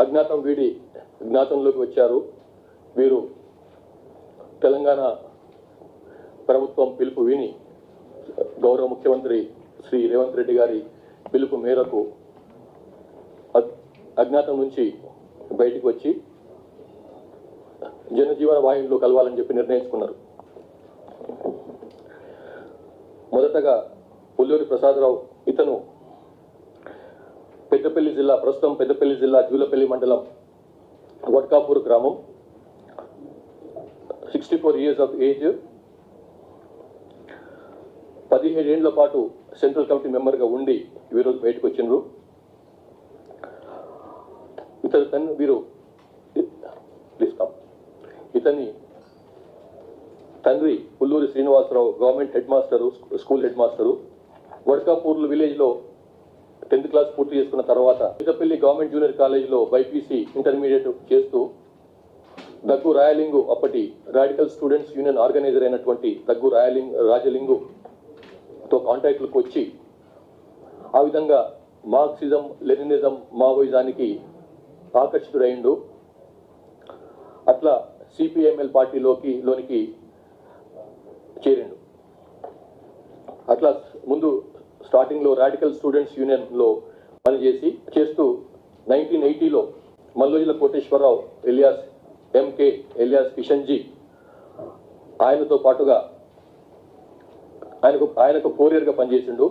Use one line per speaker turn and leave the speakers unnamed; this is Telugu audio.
అజ్ఞాతం వీడి జ్ఞాతంలోకి వచ్చారు. వీరు తెలంగాణ ప్రభుత్వం పిలుపు విని గౌరవ ముఖ్యమంత్రి శ్రీ రేవంత్ రెడ్డి గారి పిలుపు మేరకు అజ్ఞాతం నుంచి బయటికి వచ్చి జనజీవన వాహినిలో కలవాలని చెప్పి నిర్ణయించుకున్నారు. మొదటగా పుల్లూరి ప్రసాదరావు, ఇతను పెద్దపల్లి జిల్లా, ప్రస్తుతం పెద్దపల్లి జిల్లా జూలపల్లి మండలం వడ్కాపూర్ గ్రామం, 64 years ఆఫ్ ఏజ్, 17 ఏళ్ల పాటు సెంట్రల్ కమిటీ మెంబర్గా ఉండి ఈరోజు బయటకు వచ్చిండ్రు. ఇతని తండ్రి Pulluri Srinivasarao government head master, school head master. వడ్కాపూర్లు విలేజ్లో 10th క్లాస్ పూర్తి చేసుకున్న తర్వాత పెద్దపల్లి గవర్నమెంట్ జూనియర్ కాలేజీలో బైపీసీ ఇంటర్మీడియట్ చేస్తూ దగ్గు రాయలింగు, అప్పటి రాడికల్ స్టూడెంట్స్ యూనియన్ ఆర్గనైజర్ అయినటువంటి దగ్గు రాజలింగుతో కాంటాక్ట్లకు వచ్చి ఆ విధంగా మార్క్సిజం, లెనినిజం, మావోయిజానికి ఆకర్షితుడైండు. అట్లా సిపిఎంఎల్ పార్టీలోనికి చేరిండు. అట్లా ముందు స్టార్టింగ్లో రాడికల్ స్టూడెంట్స్ యూనియన్లో చేస్తూ 1980లో Mallojula Koteswararao alias MK alias Kishanji ఆయనతో పాటుగా ఆయనకు 4 years పనిచేసిండు.